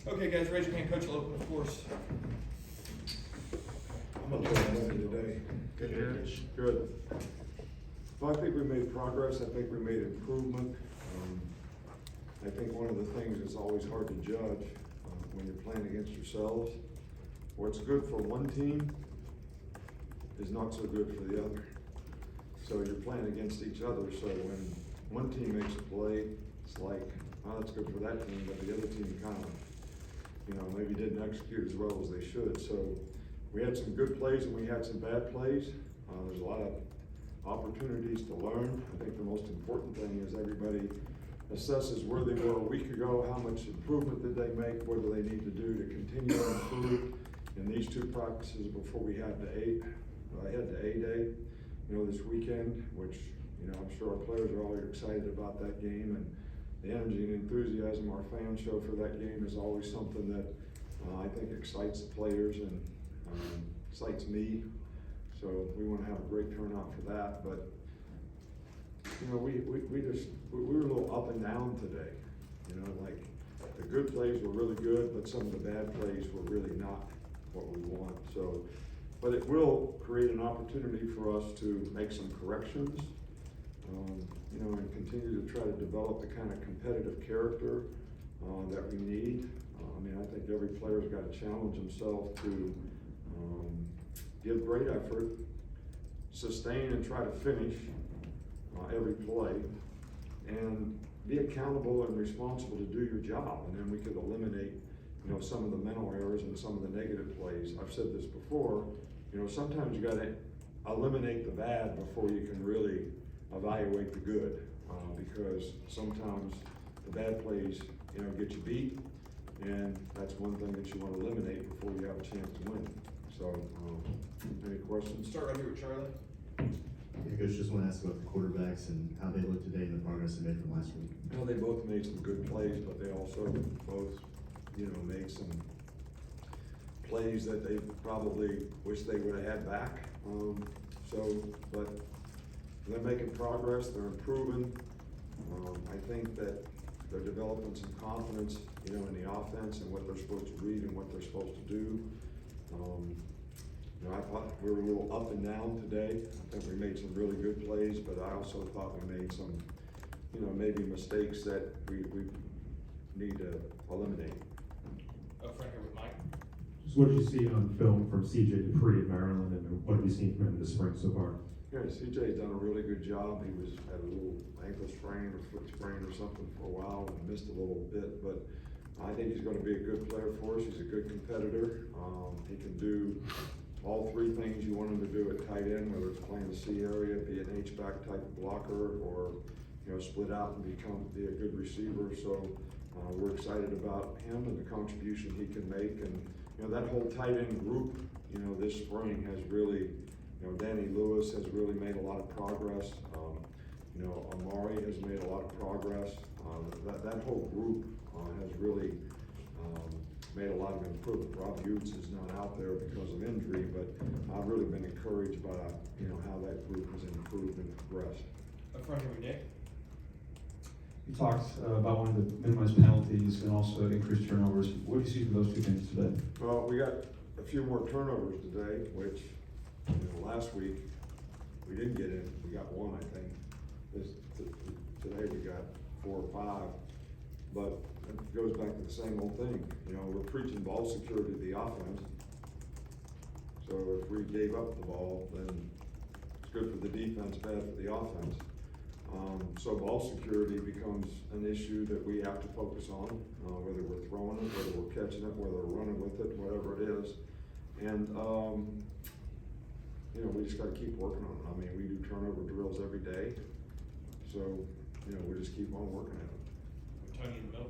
Okay, guys, raise your hand. Coach will open the course. I'm gonna try today. Good. Well, I think we made progress. I think we made improvement. I think one of the things that's always hard to judge when you're playing against yourselves, what's good for one team is not so good for the other. So you're playing against each other. So when one team makes a play, it's like, oh, that's good for that team, but the other team kind of, maybe didn't execute as well as they should. So we had some good plays and we had some bad plays. There's a lot of opportunities to learn. I think the most important thing is everybody assesses where they were a week ago, how much improvement did they make, what do they need to do to continue to improve in these two practices before we head to A Day, this weekend, which, I'm sure our players are all excited about that game, and the energy and enthusiasm our fans show for that game is always something that I think excites the players and excites me. So we want to have a great turnout for that, but we were a little up and down today. Like the good plays were really good, but some of the bad plays were really not what we want. So, but it will create an opportunity for us to make some corrections, and continue to try to develop the kind of competitive character that we need. I think every player's got to challenge himself to give great effort, sustain and try to finish every play, and be accountable and responsible to do your job. And then we could eliminate, some of the mental errors and some of the negative plays. I've said this before, sometimes you got to eliminate the bad before you can really evaluate the good, because sometimes the bad plays, get you beat, and that's one thing that you want to eliminate before you have a chance to win. So, any questions? Start right here with Charlie. Yeah, Coach, just want to ask about the quarterbacks and how they look today and the progress they made from last week. Well, they both made some good plays, but they also both, made some plays that they probably wish they would have had back. But they're making progress, they're improving. I think that they're developing some confidence, in the offense and what they're supposed to read and what they're supposed to do. I thought we were a little up and down today. I think we made some really good plays, but I also thought we made some, maybe mistakes that we need to eliminate. Up front here with Mike. So what did you see on film from C.J. Dupree in Maryland, and what have you seen from him this spring so far? Yeah, CJ's done a really good job. He had a little ankle sprain or foot sprain or something for a while and missed a little bit, but I think he's going to be a good player for us. He's a good competitor. He can do all three things you want him to do at tight end, whether it's playing the C area, be an H-back type blocker, or split out and be a good receiver. So we're excited about him and the contribution he can make. And that whole tight end group, this spring has really, Danny Lewis has really made a lot of progress. Amari has made a lot of progress. That whole group has really made a lot of improvement. Rob Utes is not out there because of injury, but I've really been encouraged by how that group has improved and progressed. Up front here with Nick. You talked about wanting to minimize penalties and also increase turnovers. What do you see from those two things today? Well, we got a few more turnovers today, which last week we didn't get in. We got one, I think. Today we got 4 or 5, but it goes back to the same old thing. We're preaching ball security to the offense. So if we gave up the ball, then it's good for the defense, bad for the offense. So ball security becomes an issue that we have to focus on, whether we're throwing it, whether we're catching it, whether we're running with it, whatever it is. And we just got to keep working on it. We do turnover drills every day, so we just keep on working at it. Tony in the middle.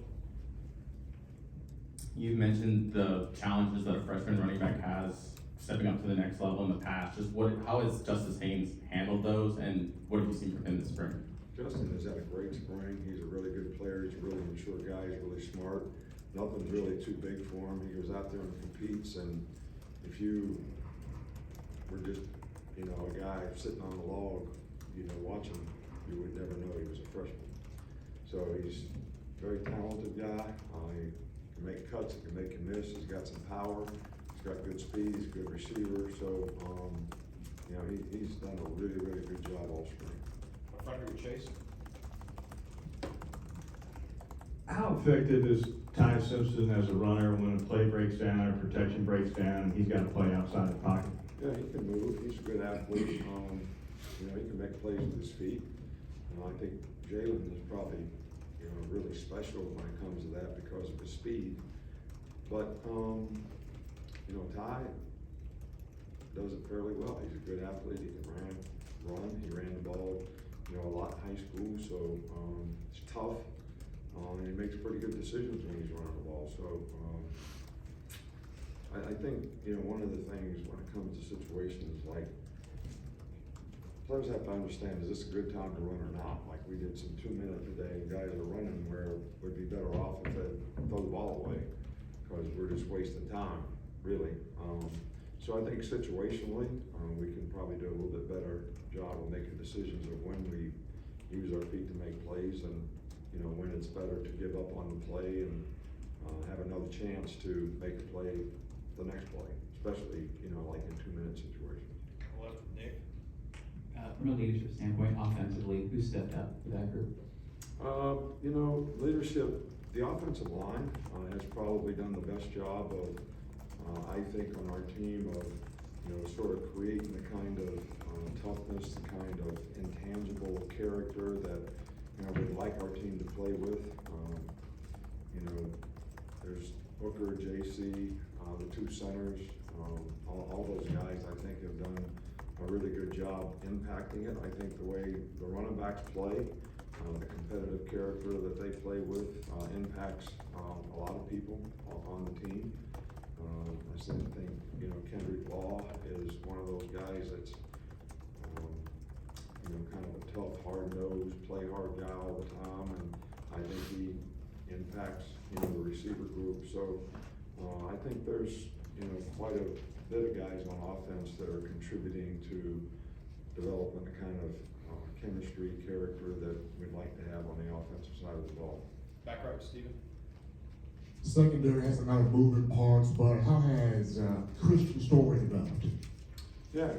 You mentioned the challenges that a freshman running back has stepping up to the next level in the past. How has Justice Haynes handled those, and what have you seen from him this spring? Justin has had a great spring. He's a really good player. He's a really mature guy. He's really smart. Nothing's really too big for him. He goes out there and competes, and if you were just, a guy sitting on a log, watching, you would never know he was a freshman. So he's a very talented guy. He can can make cuts, he can make you miss, he's got some power, he's got good speed, he's a good receiver, so, you know, he's done a really, really good job all spring. Up front here with Chase. How effective is Ty Simpson as a runner when a play breaks down or protection breaks down and he's got to play outside the pocket? Yeah, he can move, he's a good athlete, you know, he can make plays with his feet. I think Jalen is probably, you know, really special when it comes to that because of his speed. But, you know, Ty does it fairly well. He's a good athlete, he can run, he ran the ball, you know, a lot in high school, so, he's tough. And he makes pretty good decisions when he's running the ball, so, I think, you know, one of the things when it comes to situations like, players have to understand, is this a good time to run or not? Like, we did some 2-minute today, and guys are running where we'd be better off if they throw the ball away, because we're just wasting time, really. So I think situationally, we can probably do a little bit better job of making decisions of when we use our feet to make plays, and, you know, when it's better to give up on the play and have another chance to make a play the next play, especially, you know, like in 2-minute situations. Left with Nick. From a leadership standpoint, offensively, who stepped up for that group? You know, leadership, the offensive line has probably done the best job of, I think, on our team of, you know, sort of creating the kind of toughness, the kind of intangible character that, you know, we'd like our team to play with. You know, there's Booker, JC, the 2 centers, all those guys, I think, have done a really good job impacting it. I think the way the running backs play, the competitive character that they play with impacts a lot of people on the team. I still think, you know, Kendrick Law is one of those guys that's, you know, kind of a tough, hard-nosed, play-hard guy all the time, and I think he impacts, you know, the receiver group. So I think there's, you know, quite a bit of guys on offense that are contributing to developing the kind of chemistry, character that we'd like to have on the offensive side of the ball. Back right with Steven. Secondary has a lot of moving parts, but how has Christian Story developed? Yeah,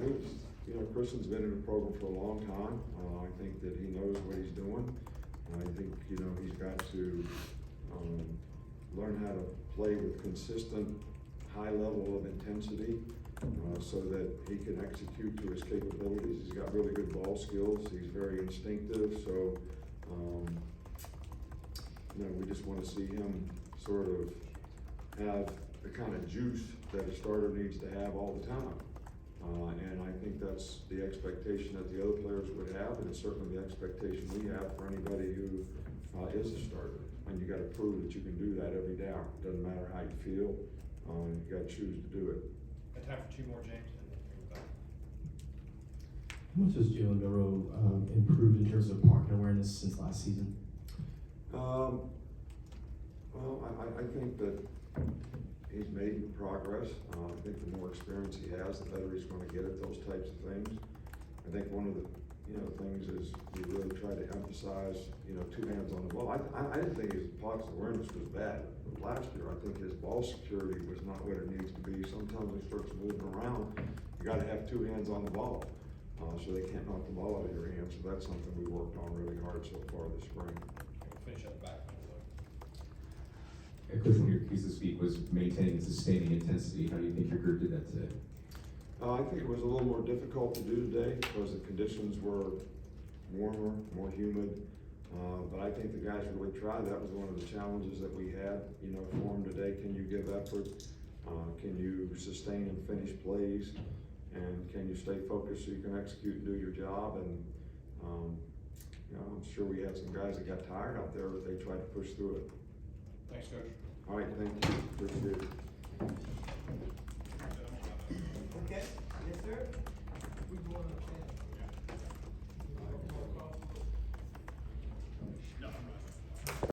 you know, Christian's been in the program for a long time. I think that he knows what he's doing. I think, you know, he's got to learn how to play with consistent high level of intensity so that he can execute to his capabilities. He's got really good ball skills. He's very instinctive. So, you know, we just want to see him sort of have the kind of juice that a starter needs to have all the time. And I think that's the expectation that the other players would have, and it's certainly the expectation we have for anybody who is a starter. And you got to prove that you can do that every down. It doesn't matter how you feel, you got to choose to do it. Got time for 2 more, James, and then we're back. How much has Jalen Milroe improved in terms of pocket awareness since last season? Well, I think that he's made progress. I think the more experience he has, the better he's going to get at those types of things. I think one of the, you know, things is we really try to emphasize, you know, 2 hands on the ball. I didn't think his pocket awareness was bad last year. I think his ball security was not what it needs to be. Sometimes when he starts moving around, you got to have 2 hands on the ball, so they can't knock the ball out of your hands. So that's something we worked on really hard so far this spring. We'll finish up back. A question your keys this week was maintaining and sustaining intensity. How do you think your group did that today? I think it was a little more difficult to do today because the conditions were warmer, more humid. But I think the guys really tried. That was one of the challenges that we had, you know, for them today. Can you give effort? Can you sustain and finish plays? And can you stay focused so you can execute and do your job? And, you know, I'm sure we had some guys that got tired out there, but they tried to push through it. Thanks, Coach. All right, thank you. Appreciate it.